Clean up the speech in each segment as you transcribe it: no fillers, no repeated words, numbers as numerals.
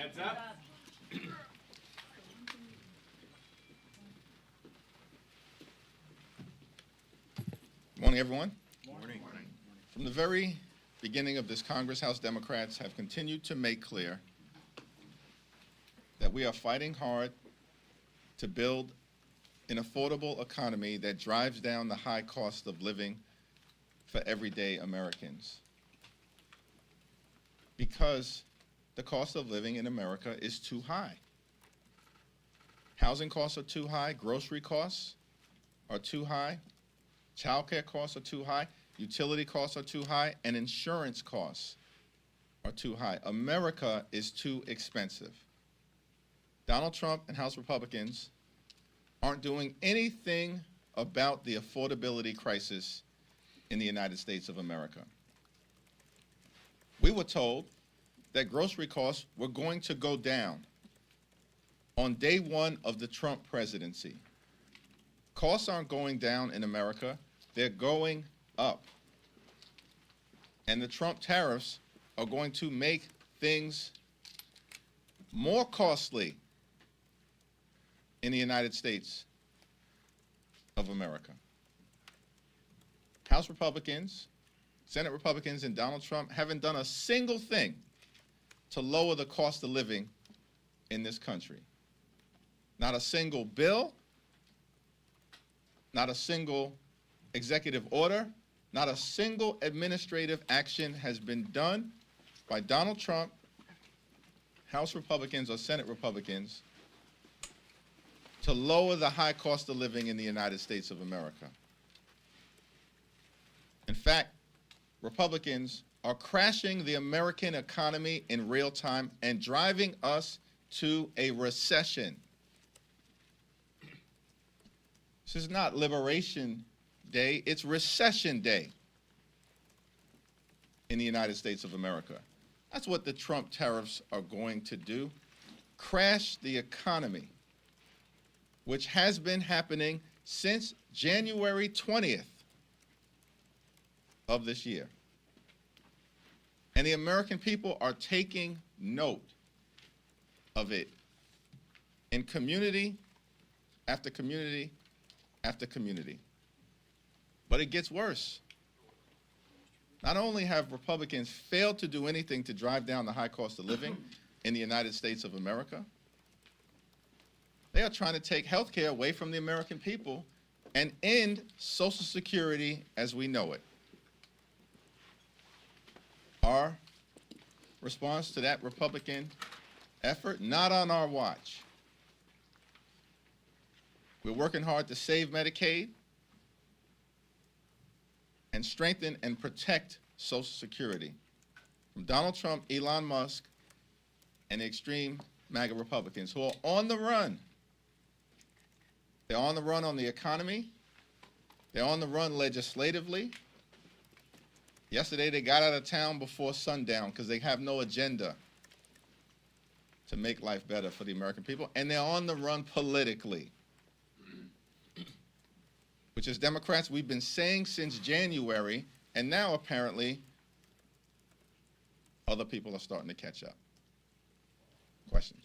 Heads up. Morning, everyone. Morning. From the very beginning of this Congress, House Democrats have continued to make clear that we are fighting hard to build an affordable economy that drives down the high cost of living for everyday Americans. Because the cost of living in America is too high. Housing costs are too high, grocery costs are too high, childcare costs are too high, utility costs are too high, and insurance costs are too high. America is too expensive. Donald Trump and House Republicans aren't doing anything about the affordability crisis in the United States of America. We were told that grocery costs were going to go down on day one of the Trump presidency. Costs aren't going down in America, they're going up. And the Trump tariffs are going to make things more costly in the United States of America. House Republicans, Senate Republicans, and Donald Trump haven't done a single thing to lower the cost of living in this country. Not a single bill, not a single executive order, not a single administrative action has been done by Donald Trump, House Republicans, or Senate Republicans to lower the high cost of living in the United States of America. In fact, Republicans are crashing the American economy in real time and driving us to a recession. This is not Liberation Day, it's Recession Day in the United States of America. That's what the Trump tariffs are going to do. Crash the economy, which has been happening since January 20th of this year. And the American people are taking note of it in community after community after community. But it gets worse. Not only have Republicans failed to do anything to drive down the high cost of living in the United States of America, they are trying to take health care away from the American people and end Social Security as we know it. Our response to that Republican effort, not on our watch. We're working hard to save Medicaid and strengthen and protect Social Security from Donald Trump, Elon Musk, and the extreme MAGA Republicans who are on the run. They're on the run on the economy. They're on the run legislatively. Yesterday, they got out of town before sundown because they have no agenda to make life better for the American people. And they're on the run politically, which as Democrats, we've been saying since January, and now apparently other people are starting to catch up. Questions?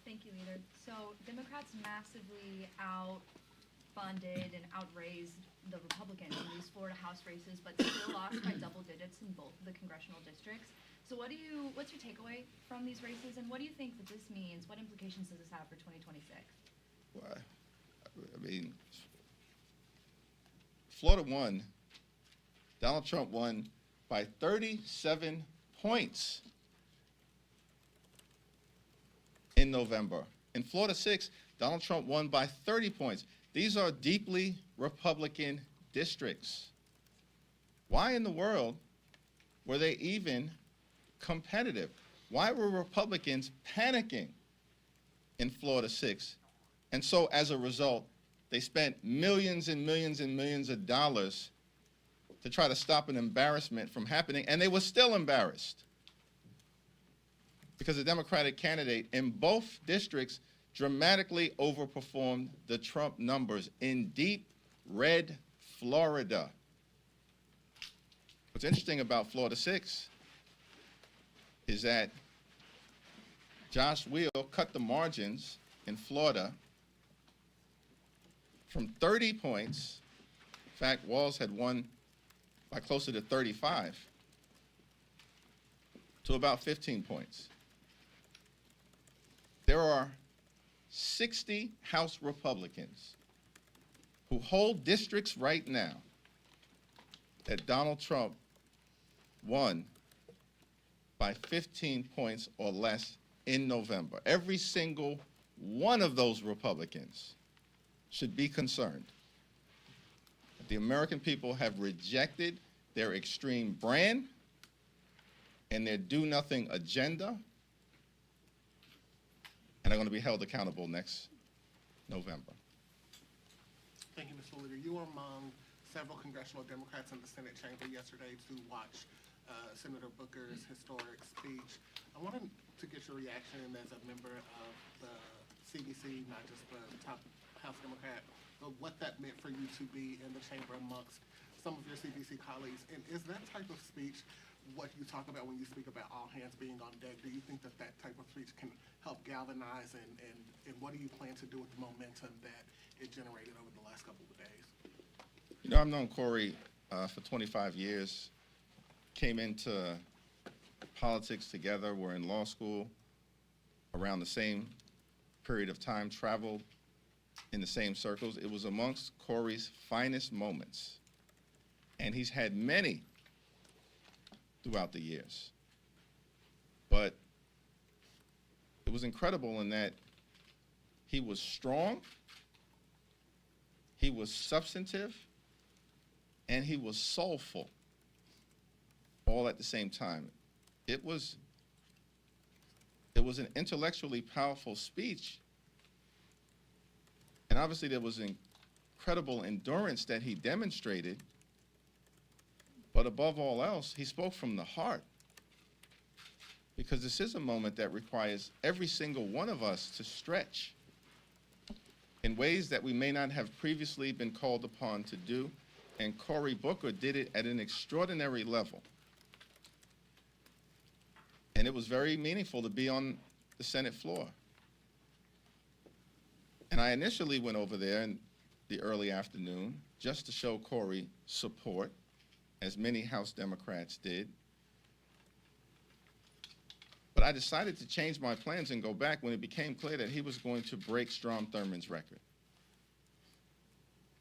Thank you, Leader. So Democrats massively outfunded and outraised the Republicans in these Florida House races, but still lost by double digits in both of the congressional districts. So what's your takeaway from these races, and what do you think that this means? What implications does this have for 2026? Well, I mean, Florida won. Donald Trump won by 37 points in November. In Florida 6, Donald Trump won by 30 points. These are deeply Republican districts. Why in the world were they even competitive? Why were Republicans panicking in Florida 6? And so as a result, they spent millions and millions and millions of dollars to try to stop an embarrassment from happening, and they were still embarrassed because the Democratic candidate in both districts dramatically overperformed the Trump numbers in deep red Florida. What's interesting about Florida 6 is that Josh Weil cut the margins in Florida from 30 points. In fact, Walz had won by closer to 35 to about 15 points. There are 60 House Republicans who hold districts right now that Donald Trump won by 15 points or less in November. Every single one of those Republicans should be concerned. The American people have rejected their extreme brand and their do-nothing agenda, and are going to be held accountable next November. Thank you, Mr. Leader. You were among several congressional Democrats in the Senate chamber yesterday to watch Senator Booker's historic speech. I wanted to get your reaction as a member of the CBC, not just the top House Democrat, but what that meant for you to be in the chamber amongst some of your CBC colleagues. And is that type of speech what you talk about when you speak about all hands being on deck? Do you think that that type of speech can help galvanize, and what do you plan to do with the momentum that it generated over the last couple of days? You know, I've known Corey for 25 years. Came into politics together. We're in law school around the same period of time, traveled in the same circles. It was amongst Corey's finest moments, and he's had many throughout the years. But it was incredible in that he was strong, he was substantive, and he was soulful, all at the same time. It was an intellectually powerful speech, and obviously there was incredible endurance that he demonstrated, but above all else, he spoke from the heart, because this is a moment that requires every single one of us to stretch in ways that we may not have previously been called upon to do, and Cory Booker did it at an extraordinary level. And it was very meaningful to be on the Senate floor. And I initially went over there in the early afternoon just to show Cory support, as many House Democrats did. But I decided to change my plans and go back when it became clear that he was going to break Strom Thurmond's record,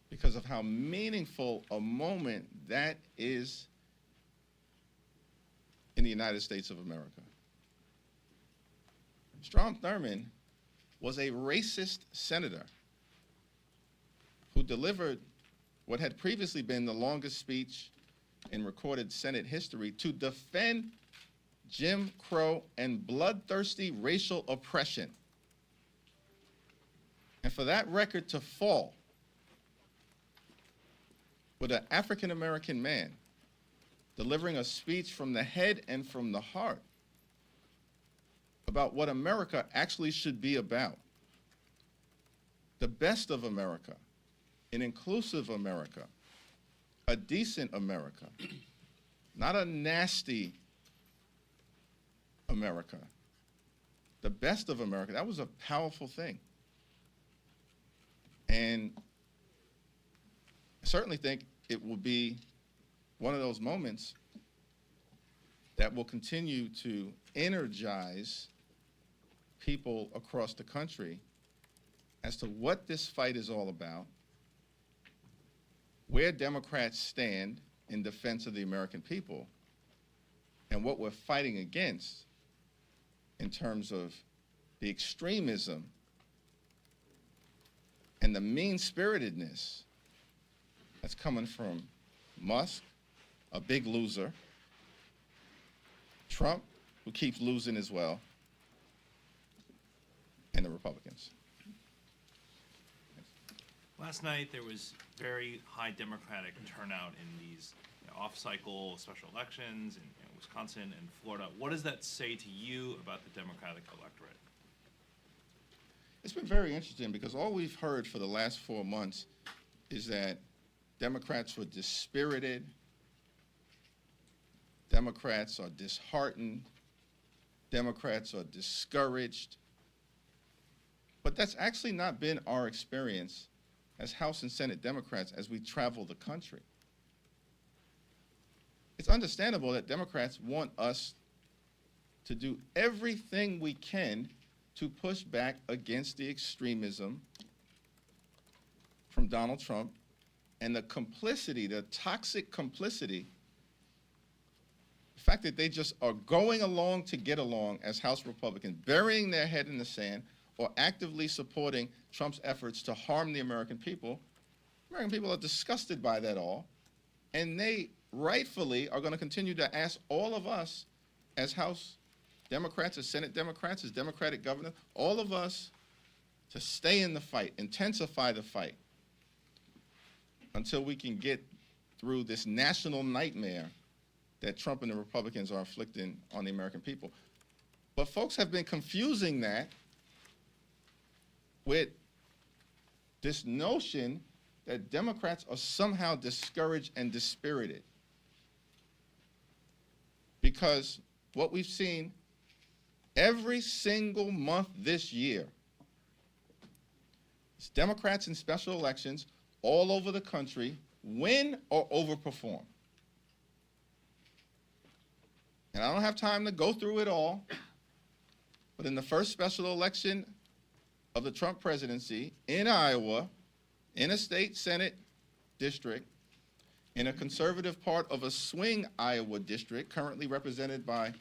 because of how meaningful a moment that is in the United States of America. Strom Thurmond was a racist senator who delivered what had previously been the longest speech in recorded Senate history to defend Jim Crow and bloodthirsty racial oppression. And for that record to fall with an African-American man delivering a speech from the head and from the heart about what America actually should be about. The best of America, an inclusive America, a decent America, not a nasty America. The best of America. That was a powerful thing. And I certainly think it will be one of those moments that will continue to energize people across the country as to what this fight is all about, where Democrats stand in defense of the American people, and what we're fighting against in terms of the extremism and the mean-spiritedness that's coming from Musk, a big loser, Trump, who keeps losing as well, and the Republicans. Last night, there was very high Democratic turnout in these off-cycle special elections in Wisconsin and Florida. What does that say to you about the Democratic electorate? It's been very interesting, because all we've heard for the last 4 months is that Democrats were dispirited, Democrats are disheartened, Democrats are discouraged. But that's actually not been our experience as House and Senate Democrats as we travel the country. It's understandable that Democrats want us to do everything we can to push back against the extremism from Donald Trump and the complicity, the toxic complicity, the fact that they just are going along to get along as House Republicans, burying their head in the sand or actively supporting Trump's efforts to harm the American people. American people are disgusted by that all, and they rightfully are going to continue to ask all of us as House Democrats, as Senate Democrats, as Democratic governors, all of us to stay in the fight, intensify the fight until we can get through this national nightmare that Trump and the Republicans are inflicting on the American people. But folks have been confusing that with this notion that Democrats are somehow discouraged and dispirited. Because what we've seen every single month this year is Democrats in special elections all over the country win or overperform. And I don't have time to go through it all, but in the first special election of the Trump presidency in Iowa, in a state Senate district, in a conservative part of a swing Iowa district, currently represented by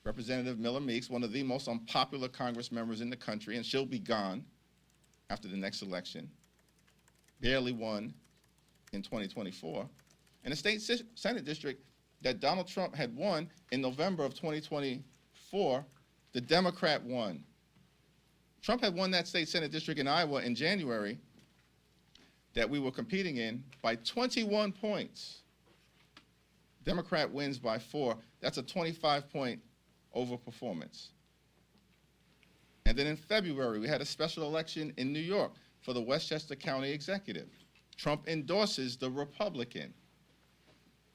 Representative Miller Meeks, one of the most unpopular Congress members in the country, and she'll be gone after the next election, barely won in 2024. In a state Senate district that Donald Trump had won in November of 2024, the Democrat won. Trump had won that state Senate district in Iowa in January that we were competing in by 21 points. Democrat wins by 4. That's a 25-point overperformance. And then in February, we had a special election in New York for the Westchester County Executive. Trump endorses the Republican.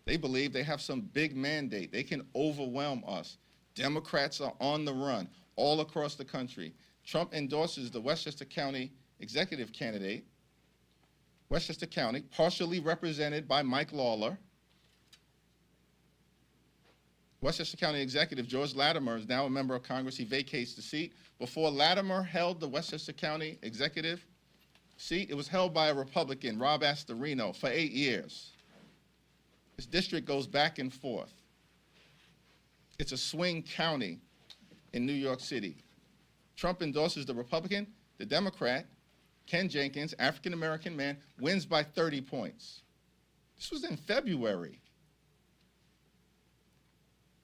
They believe they have some big mandate. They can overwhelm us. Democrats are on the run all across the country. Trump endorses the Westchester County Executive candidate. Westchester County, partially represented by Mike Lawler. Westchester County Executive George Latimer is now a member of Congress. He vacates the seat. Before Latimer held the Westchester County Executive seat, it was held by a Republican, Rob Astorino, for 8 years. This district goes back and forth. It's a swing county in New York City. Trump endorses the Republican. The Democrat, Ken Jenkins, African-American man, wins by 30 points. This was in February.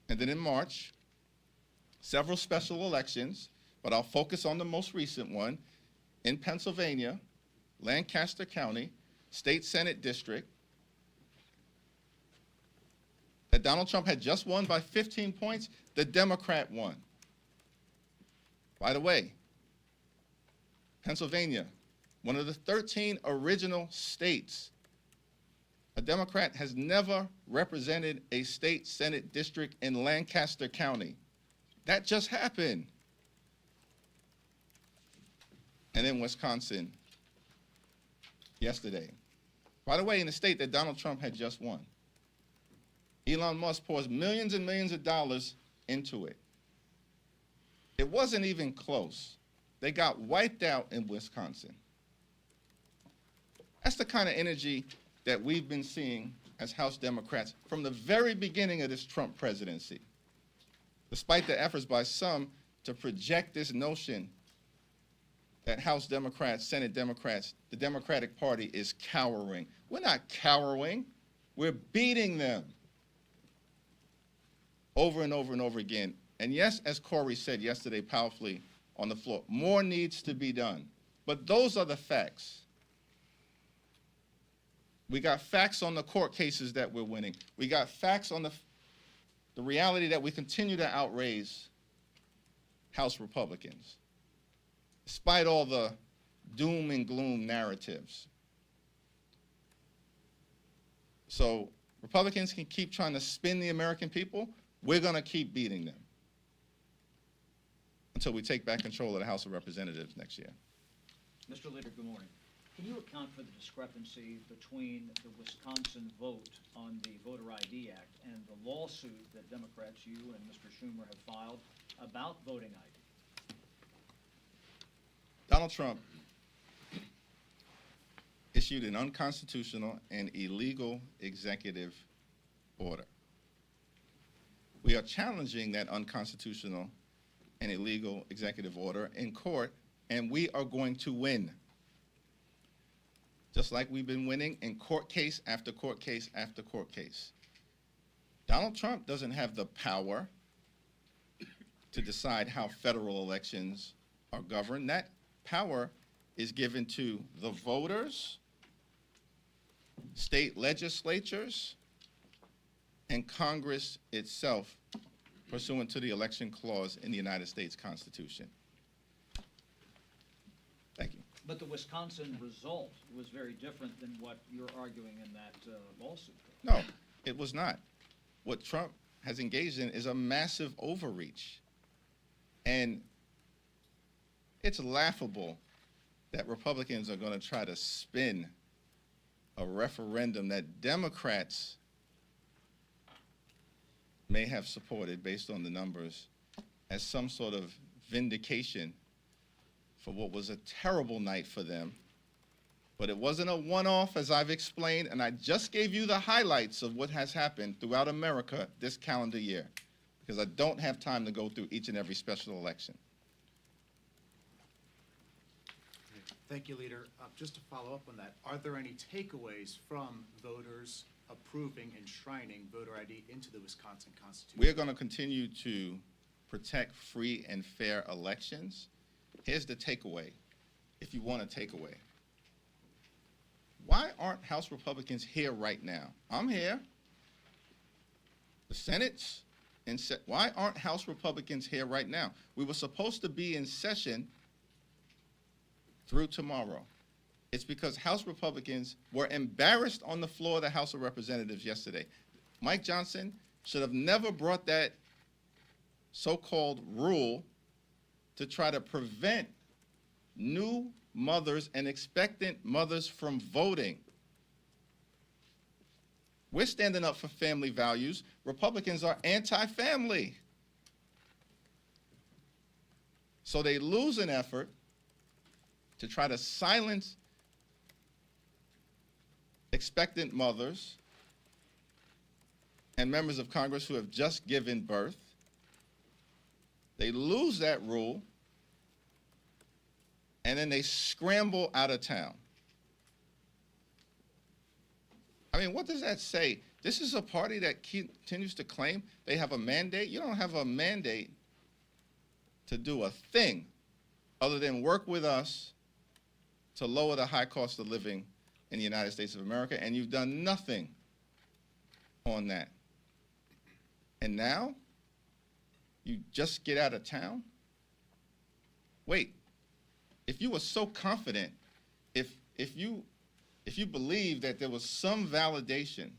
And then in March, several special elections, but I'll focus on the most recent one, in Pennsylvania, Lancaster County, State Senate District, that Donald Trump had just won by 15 points, the Democrat won. By the way, Pennsylvania, one of the 13 original states, a Democrat has never represented a state Senate district in Lancaster County. That just happened. And then Wisconsin yesterday. By the way, in the state that Donald Trump had just won, Elon Musk pours millions and millions of dollars into it. It wasn't even close. They got wiped out in Wisconsin. That's the kind of energy that we've been seeing as House Democrats from the very beginning of this Trump presidency, despite the efforts by some to project this notion that House Democrats, Senate Democrats, the Democratic Party is cowering. We're not cowering. We're beating them over and over and over again. And yes, as Corey said yesterday powerfully on the floor, more needs to be done. But those are the facts. We got facts on the court cases that we're winning. We got facts on the reality that we continue to outraise House Republicans, despite all the doom and gloom narratives. So Republicans can keep trying to spin the American people. We're going to keep beating them. until we take back control of the House of Representatives next year. Mr. Leader, good morning. Can you account for the discrepancy between the Wisconsin vote on the Voter ID Act and the lawsuit that Democrats, you and Mr. Schumer, have filed about voting ID? Donald Trump issued an unconstitutional and illegal executive order. We are challenging that unconstitutional and illegal executive order in court, and we are going to win. Just like we've been winning in court case after court case after court case. Donald Trump doesn't have the power to decide how federal elections are governed. That power is given to the voters, state legislatures, and Congress itself, pursuant to the election clause in the United States Constitution. Thank you. But the Wisconsin result was very different than what you're arguing in that lawsuit. No, it was not. What Trump has engaged in is a massive overreach. And it's laughable that Republicans are going to try to spin a referendum that Democrats may have supported based on the numbers as some sort of vindication for what was a terrible night for them. But it wasn't a one-off, as I've explained, and I just gave you the highlights of what has happened throughout America this calendar year, because I don't have time to go through each and every special election. Thank you, Leader. Just to follow up on that, are there any takeaways from voters approving, enshrining voter ID into the Wisconsin Constitution? We are going to continue to protect free and fair elections. Here's the takeaway, if you want a takeaway. Why aren't House Republicans here right now? I'm here. The Senate's in session. Why aren't House Republicans here right now? We were supposed to be in session through tomorrow. It's because House Republicans were embarrassed on the floor of the House of Representatives yesterday. Mike Johnson should have never brought that so-called rule to try to prevent new mothers and expectant mothers from voting. We're standing up for family values. Republicans are anti-family. So they lose an effort to try to silence expectant mothers and members of Congress who have just given birth. They lose that rule, and then they scramble out of town. I mean, what does that say? This is a party that continues to claim they have a mandate. You don't have a mandate to do a thing other than work with us to lower the high cost of living in the United States of America, and you've done nothing on that. And now, you just get out of town? Wait, if you were so confident, if you believed that there was some validation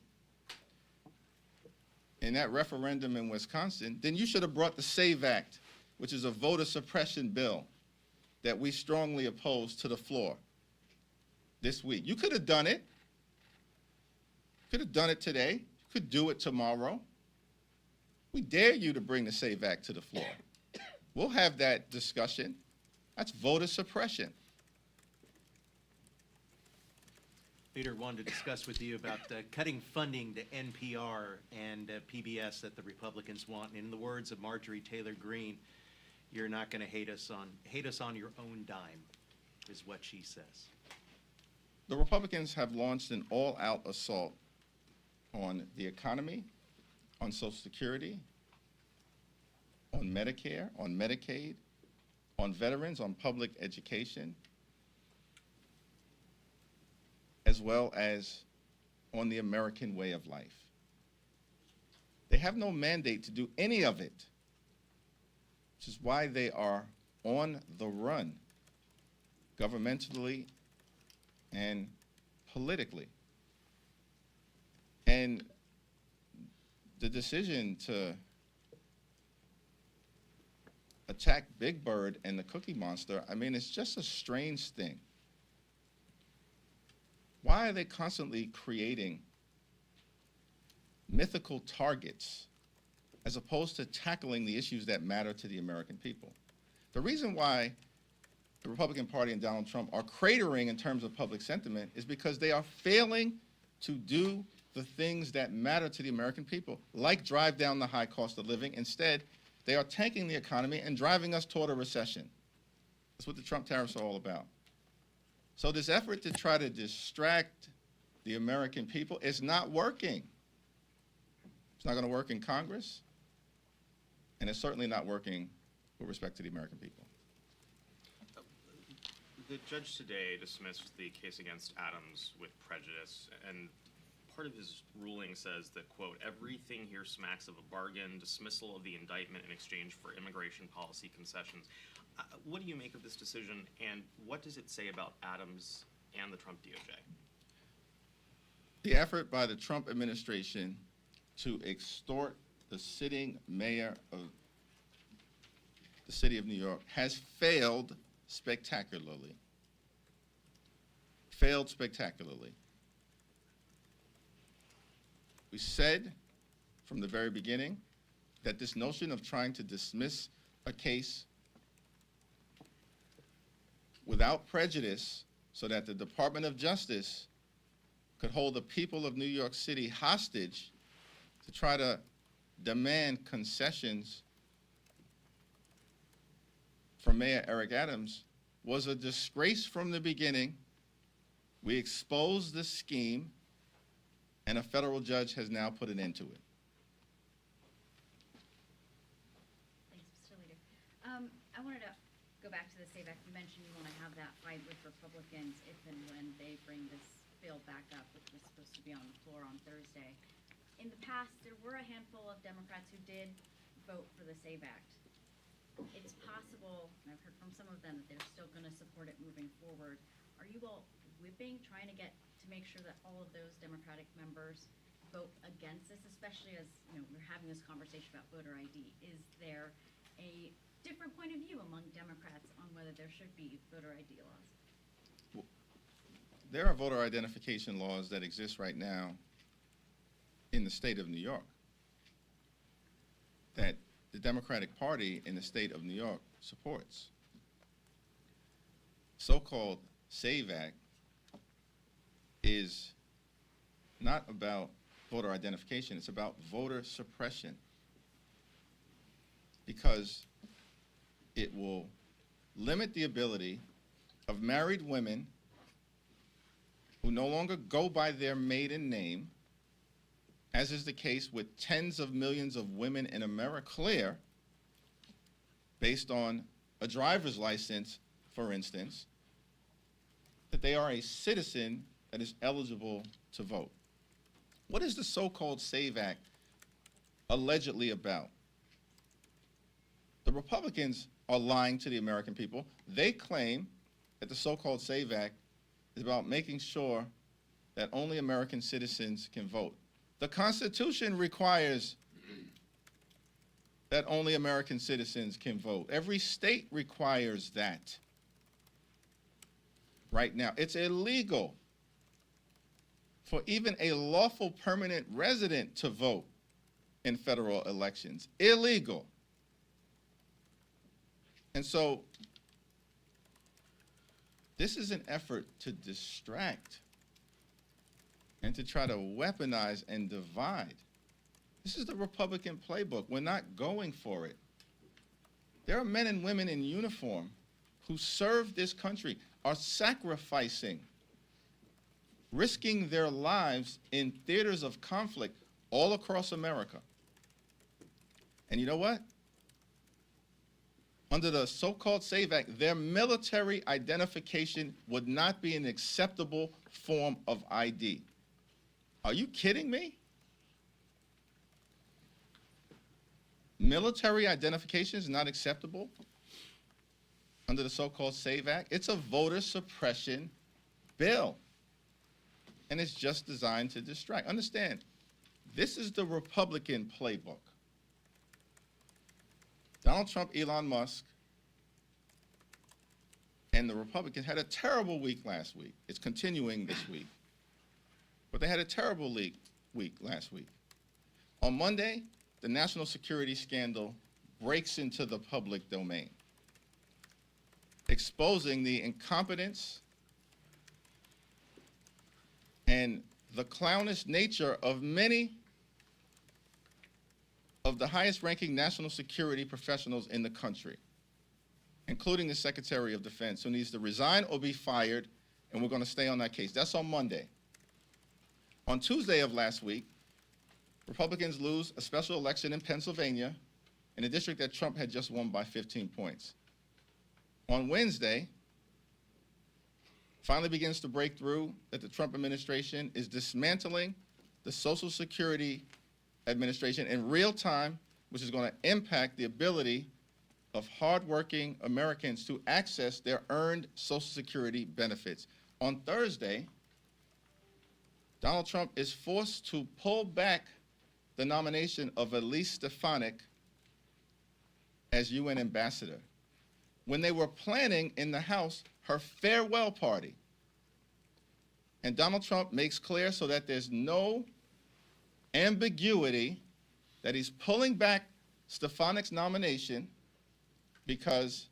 in that referendum in Wisconsin, then you should have brought the SAVE Act, which is a voter suppression bill that we strongly oppose, to the floor this week. You could have done it. Could have done it today. You could do it tomorrow. We dare you to bring the SAVE Act to the floor. We'll have that discussion. That's voter suppression. Leader, wanted to discuss with you about cutting funding to NPR and PBS that the Republicans want. And in the words of Marjorie Taylor Greene, you're not going to hate us on your own dime, is what she says. The Republicans have launched an all-out assault on the economy, on Social Security, on Medicare, on Medicaid, on veterans, on public education, as well as on the American way of life. They have no mandate to do any of it, which is why they are on the run, governmentally and politically. And the decision to attack Big Bird and the Cookie Monster, I mean, it's just a strange thing. Why are they constantly creating mythical targets as opposed to tackling the issues that matter to the American people? The reason why the Republican Party and Donald Trump are cratering in terms of public sentiment is because they are failing to do the things that matter to the American people, like drive down the high cost of living. Instead, they are tanking the economy and driving us toward a recession. That's what the Trump tariffs are all about. So this effort to try to distract the American people is not working. It's not going to work in Congress, and it's certainly not working with respect to the American people. The judge today dismissed the case against Adams with prejudice, and part of his ruling says that, quote, everything here smacks of a bargain, dismissal of the indictment in exchange for immigration policy concessions. What do you make of this decision, and what does it say about Adams and the Trump DOJ? The effort by the Trump administration to extort the sitting mayor of the city of New York has failed spectacularly. Failed spectacularly. We said from the very beginning that this notion of trying to dismiss a case without prejudice so that the Department of Justice could hold the people of New York City hostage to try to demand concessions from Mayor Eric Adams was a disgrace from the beginning. We exposed the scheme, and a federal judge has now put an end to it. Thanks, Mr. Leader. I wanted to go back to the SAVE Act. You mentioned you want to have that fight with Republicans if and when they bring this bill back up, which was supposed to be on the floor on Thursday. In the past, there were a handful of Democrats who did vote for the SAVE Act. It's possible, and I've heard from some of them, that they're still going to support it moving forward. Are you all whipping, trying to make sure that all of those Democratic members vote against this, especially as, you know, we're having this conversation about voter ID? Is there a different point of view among Democrats on whether there should be voter ID laws? There are voter identification laws that exist right now in the state of New York that the Democratic Party in the state of New York supports. So-called SAVE Act is not about voter identification, it's about voter suppression, because it will limit the ability of married women who no longer go by their maiden name, as is the case with tens of millions of women in America, clear, based on a driver's license, for instance, that they are a citizen that is eligible to vote. What is the so-called SAVE Act allegedly about? The Republicans are lying to the American people. They claim that the so-called SAVE Act is about making sure that only American citizens can vote. The Constitution requires that only American citizens can vote. Every state requires that. Right now, it's illegal for even a lawful permanent resident to vote in federal elections. Illegal. And so this is an effort to distract and to try to weaponize and divide. This is the Republican playbook. We're not going for it. There are men and women in uniform who serve this country, are sacrificing, risking their lives in theaters of conflict all across America. And you know what? Under the so-called SAVE Act, their military identification would not be an acceptable form of ID. Are you kidding me? Military identification is not acceptable under the so-called SAVE Act. It's a voter suppression bill, and it's just designed to distract. Understand, this is the Republican playbook. Donald Trump, Elon Musk, and the Republicans had a terrible week last week. It's continuing this week. But they had a terrible week last week. On Monday, the national security scandal breaks into the public domain, exposing the incompetence and the clownish nature of many of the highest-ranking national security professionals in the country, including the Secretary of Defense, who needs to resign or be fired, and we're going to stay on that case. That's on Monday. On Tuesday of last week, Republicans lose a special election in Pennsylvania in a district that Trump had just won by 15 points. On Wednesday, finally begins to break through that the Trump administration is dismantling the Social Security Administration in real time, which is going to impact the ability of hardworking Americans to access their earned Social Security benefits. On Thursday, Donald Trump is forced to pull back the nomination of Elise Stefanik as UN ambassador when they were planning in the House her farewell party. And Donald Trump makes clear, so that there's no ambiguity, that he's pulling back Stefanik's nomination because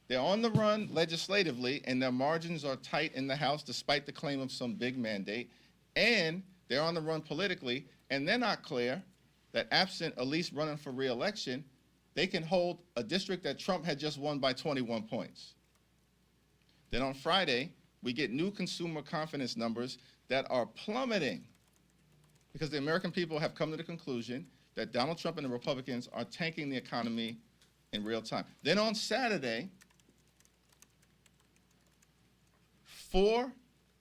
they're on the run legislatively and their margins are tight in the House despite the claim of some big mandate, and they're on the run politically, and they're not clear that absent Elise running for re-election, they can hold a district that Trump had just won by 21 points. Then on Friday, we get new consumer confidence numbers that are plummeting because the American people have come to the conclusion that Donald Trump and the Republicans are tanking the economy in real time. Then on Saturday, 4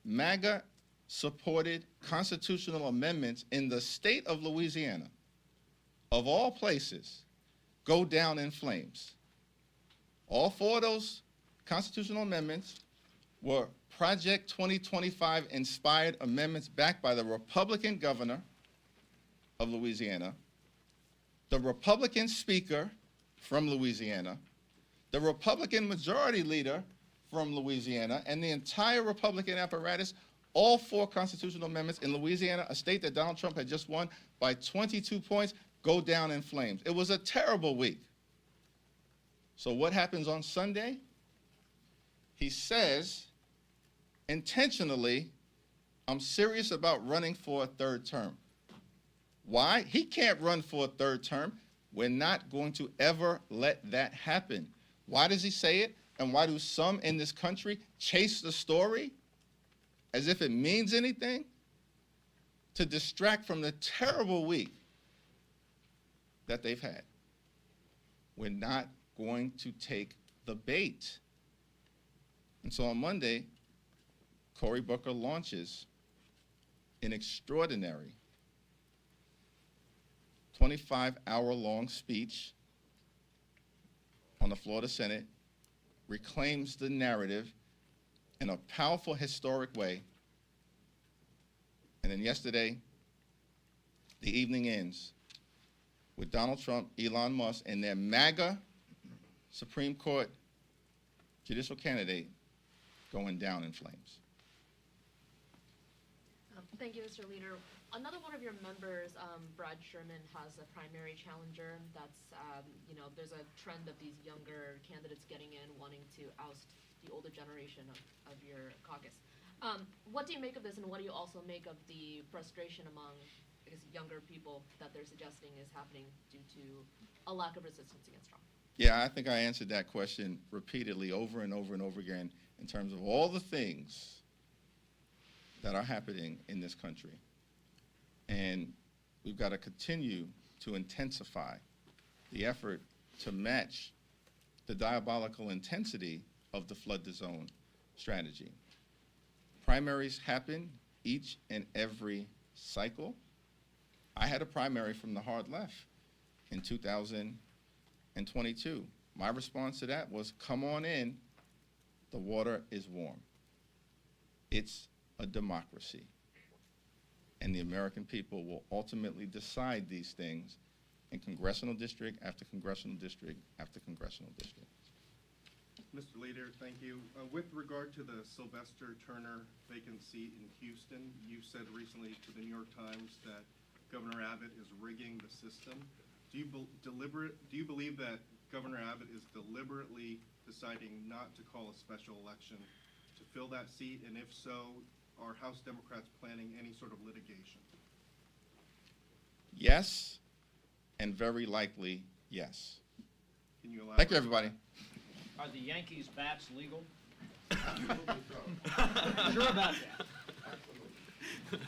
MAGA-supported constitutional amendments in the state of Louisiana, of all places, go down in flames. All 4 of those constitutional amendments were Project 2025 inspired amendments backed by the Republican governor of Louisiana, the Republican speaker from Louisiana, the Republican majority leader from Louisiana, and the entire Republican apparatus. All 4 constitutional amendments in Louisiana, a state that Donald Trump had just won by 22 points, go down in flames. It was a terrible week. So what happens on Sunday? He says, intentionally, I'm serious about running for a 3rd term. Why? He can't run for a 3rd term. We're not going to ever let that happen. Why does he say it? And why do some in this country chase the story as if it means anything? To distract from the terrible week that they've had. We're not going to take the bait. And so on Monday, Cory Booker launches an extraordinary 25-hour-long speech on the floor of the Senate, reclaims the narrative in a powerful, historic way. And then yesterday, the evening ends with Donald Trump, Elon Musk, and their MAGA Supreme Court judicial candidate going down in flames. Thank you, Mr. Leader. Another one of your members, Brad Sherman, has a primary challenger. That's, there's a trend of these younger candidates getting in, wanting to oust the older generation of your caucus. What do you make of this, and what do you also make of the frustration among, I guess, younger people that they're suggesting is happening due to a lack of resistance against Trump? Yeah, I think I answered that question repeatedly over and over and over again in terms of all the things that are happening in this country. And we've got to continue to intensify the effort to match the diabolical intensity of the flood the zone strategy. Primaries happen each and every cycle. I had a primary from the hard left in 2022. My response to that was, come on in, the water is warm. It's a democracy. And the American people will ultimately decide these things in congressional district after congressional district after congressional district. Mr. Leader, thank you. With regard to the Sylvester Turner vacant seat in Houston, you said recently to the New York Times that Governor Abbott is rigging the system. Do you believe that Governor Abbott is deliberately deciding not to call a special election to fill that seat? And if so, are House Democrats planning any sort of litigation? Yes, and very likely yes. Can you elaborate? Thank you, everybody. Are the Yankees bats legal? Absolutely so. Sure about that?